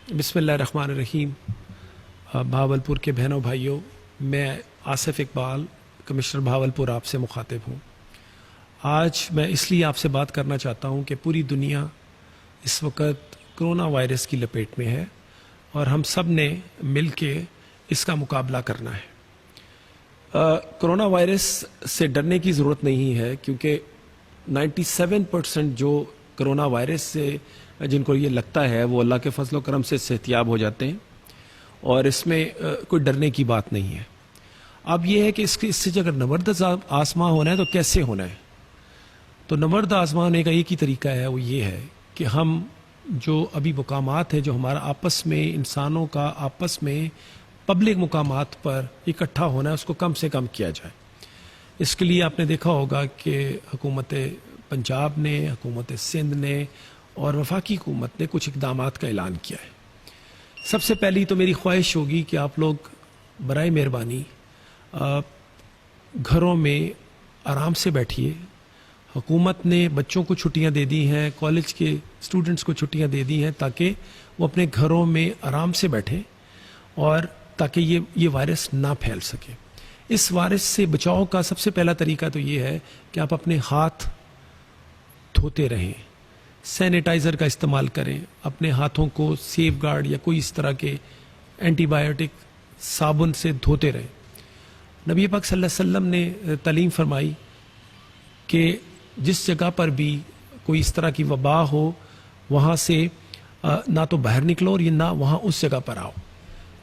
بسم اللہ الرحمن الرحیم. بھاولپور کے بہنوں بھائیوں، میں آصف اقبال کمشنر بھاولپور آپ سے مخاطب ہوں. آج میں اس لیے آپ سے بات کرنا چاہتا ہوں کہ پوری دنیا اس وقت کرونا وائرس کی لپیٹ میں ہے اور ہم سب نے مل کے اس کا مقابلہ کرنا ہے. کرونا وائرس سے ڈرنے کی ضرورت نہیں ہے، کیونکہ 97% جو کرونا وائرس سے جن کو یہ لگتا ہے وہ اللہ کے فضل و کرم سے صحتیاب ہو جاتے ہیں، اور اس میں کوئی ڈرنے کی بات نہیں ہے. اب یہ ہے کہ اس سے اگر نورد آزما ہونا ہے تو کیسے ہونا ہے؟ تو نورد آزما ہونے کا ایک ہی طریقہ ہے، وہ یہ ہے کہ ہم جو ابھی مقامات ہیں جو ہمارا آپس میں انسانوں کا آپس میں پبلک مقامات پر اکٹھا ہونا ہے، اس کو کم سے کم کیا جائے. اس کے لیے آپ نے دیکھا ہوگا کہ حکومت پنجاب نے، حکومت سندھ نے اور وفاقی حکومت نے کچھ اقدامات کا اعلان کیا ہے. سب سے پہلی تو میری خواہش ہوگی کہ آپ لوگ برائے مہربانی گھروں میں آرام سے بیٹھیے. حکومت نے بچوں کو چھٹیاں دے دی ہیں، کالج کے اسٹوڈنٹس کو چھٹیاں دے دی ہیں تاکہ وہ اپنے گھروں میں آرام سے بیٹھیں اور تاکہ یہ وائرس نہ پھیل سکے. اس وائرس سے بچاؤ کا سب سے پہلا طریقہ تو یہ ہے کہ آپ اپنے ہاتھ دھوتے رہیں، سینیٹائزر کا استعمال کریں، اپنے ہاتھوں کو سیف گارڈ یا کوئی اس طرح کے اینٹی بائیوٹک صابن سے دھوتے رہیں. نبی پاک صلی اللہ علیہ وسلم نے تعلیم فرمائی کہ جس جگہ پر بھی کوئی اس طرح کی وبا ہو وہاں سے نہ تو باہر نکلو اور نہ وہاں اس جگہ پر آؤ.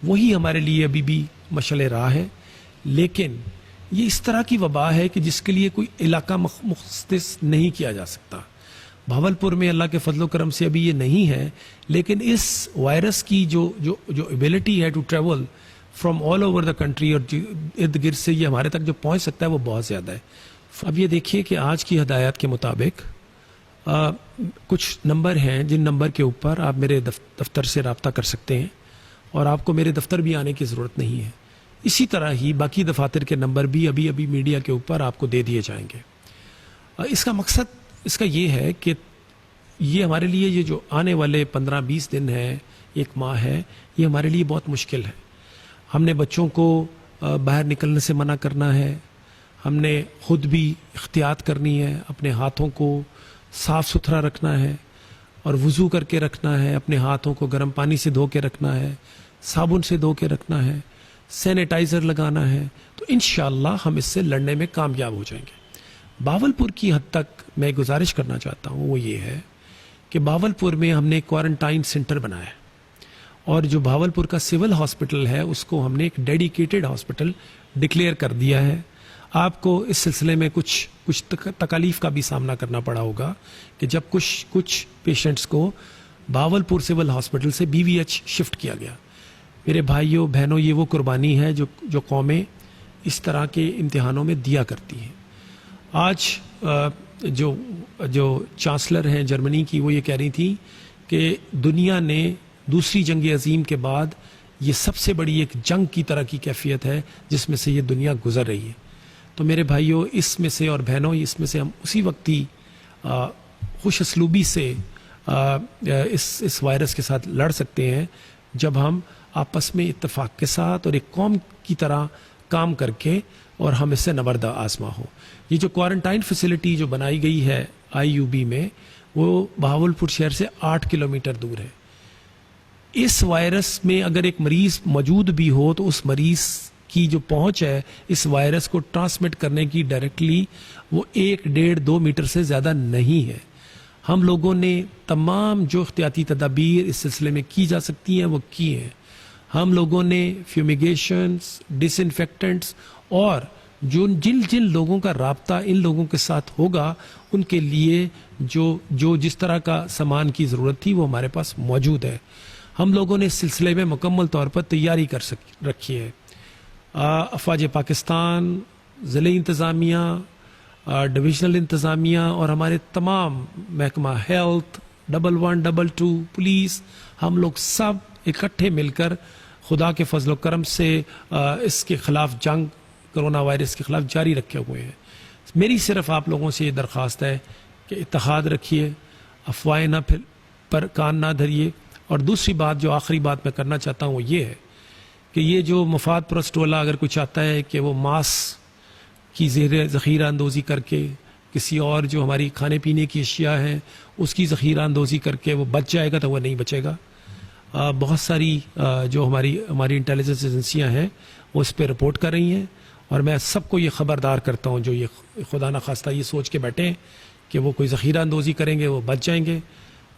وہی ہمارے لیے ابھی بھی مشعل راہ ہے، لیکن یہ اس طرح کی وبا ہے کہ جس کے لیے کوئی علاقہ مختص نہیں کیا جا سکتا. بھاولپور میں اللہ کے فضل و کرم سے ابھی یہ نہیں ہے، لیکن اس وائرس کی جو ایبلٹی ہے to travel from all over the country اور ارد گرد سے یہ ہمارے تک جو پہنچ سکتا ہے وہ بہت زیادہ ہے. اب یہ دیکھیے کہ آج کی ہدایات کے مطابق کچھ نمبر ہیں جن نمبر کے اوپر آپ میرے دفتر سے رابطہ کر سکتے ہیں، اور آپ کو میرے دفتر بھی آنے کی ضرورت نہیں ہے. اسی طرح ہی باقی دفاتر کے نمبر بھی ابھی میڈیا کے اوپر آپ کو دے دیے جائیں گے. اس کا مقصد اس کا یہ ہے کہ یہ ہمارے لیے یہ جو آنے والے 15-20 دن ہے، ایک ماہ ہے، یہ ہمارے لیے بہت مشکل ہے. ہم نے بچوں کو باہر نکلنے سے منع کرنا ہے، ہم نے خود بھی احتیاط کرنی ہے، اپنے ہاتھوں کو صاف ستھرا رکھنا ہے اور وضو کر کے رکھنا ہے، اپنے ہاتھوں کو گرم پانی سے دھو کے رکھنا ہے، صابن سے دھو کے رکھنا ہے، سینیٹائزر لگانا ہے. تو انشاءاللہ ہم اس سے لڑنے میں کامیاب ہو جائیں گے. بھاولپور کی حد تک میں گزارش کرنا چاہتا ہوں، وہ یہ ہے کہ بھاولپور میں ہم نے کوارنٹائن سینٹر بنایا ہے، اور جو بھاولپور کا سول ہاسپٹل ہے اس کو ہم نے ایک ڈیڈیکیٹڈ ہاسپٹل ڈکلیئر کر دیا ہے. آپ کو اس سلسلے میں کچھ تکالیف کا بھی سامنا کرنا پڑا ہوگا کہ جب کچھ پیشنٹس کو بھاولپور سول ہاسپٹل سے BVH شفٹ کیا گیا. میرے بھائیوں بہنوں، یہ وہ قربانی ہے جو قومیں اس طرح کے امتحانوں میں دیا کرتی ہیں. آج جو چانسلر ہیں جرمنی کی، وہ یہ کہہ رہی تھی کہ دنیا نے دوسری جنگ عظیم کے بعد یہ سب سے بڑی ایک جنگ کی طرح کی کیفیت ہے جس میں سے یہ دنیا گزر رہی ہے. تو میرے بھائیوں، اس میں سے اور بہنوں، اس میں سے ہم اسی وقت ہی خوش اسلوبی سے اس وائرس کے ساتھ لڑ سکتے ہیں جب ہم آپس میں اتفاق کے ساتھ اور ایک قوم کی طرح کام کر کے اور ہم اس سے نبرد آزما ہو. یہ جو کوارنٹائن فیسلٹی جو بنائی گئی ہے IUB میں، وہ بھاولپور شہر سے 8 کلومیٹر دور ہے. اس وائرس میں اگر ایک مریض موجود بھی ہو تو اس مریض کی جو پہنچ ہے اس وائرس کو ٹرانسمٹ کرنے کی ڈائریکٹلی، وہ 1-1.5-2 میٹر سے زیادہ نہیں ہے. ہم لوگوں نے تمام جو احتیاطی تدابیر اس سلسلے میں کی جا سکتی ہیں وہ کی ہیں. ہم لوگوں نے فیومیگیشنز، ڈس انفیکٹنٹس، اور جن لوگوں کا رابطہ ان لوگوں کے ساتھ ہوگا ان کے لیے جو جس طرح کا سامان کی ضرورت تھی وہ ہمارے پاس موجود ہے. ہم لوگوں نے اس سلسلے میں مکمل طور پر تیاری رکھی ہے. افواج پاکستان، ضلعی انتظامیہ، ڈویژنل انتظامیہ اور ہمارے تمام محکمہ ہیلتھ، 112 پولیس، ہم لوگ سب اکٹھے مل کر خدا کے فضل و کرم سے اس کے خلاف جنگ، کرونا وائرس کے خلاف جاری رکھے ہوئے ہیں. میری صرف آپ لوگوں سے یہ درخواست ہے کہ اتحاد رکھیے، افواہیں پر کان نہ دھریے، اور دوسری بات جو آخری بات میں کرنا چاہتا ہوں وہ یہ ہے کہ یہ جو مفاد پرست ٹولہ اگر کوئی چاہتا ہے کہ وہ ماس کی ذخیرہ اندوزی کر کے کسی اور جو ہماری کھانے پینے کی اشیاء ہیں اس کی ذخیرہ اندوزی کر کے وہ بچ جائے گا تو وہ نہیں بچے گا. بہت ساری جو ہماری انٹیلیجنس ایجنسیاں ہیں وہ اس پہ رپورٹ کر رہی ہیں اور میں سب کو یہ خبردار کرتا ہوں جو یہ خدا نخواستہ یہ سوچ کے بیٹھیں کہ وہ کوئی ذخیرہ اندوزی کریں گے وہ بچ جائیں گے.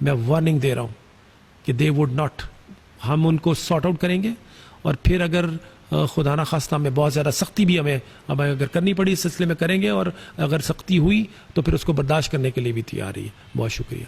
میں وارننگ دے رہا ہوں کہ دے وڈ ناٹ. ہم ان کو سارٹ آؤٹ کریں گے اور پھر اگر خدا نخواستہ ہمیں بہت زیادہ سختی بھی ہمیں اگر کرنی پڑی اس سلسلے میں کریں گے اور اگر سختی ہوئی تو پھر اس کو برداشت کرنے کے لیے بھی تیار ہی ہے. بہت شکریہ.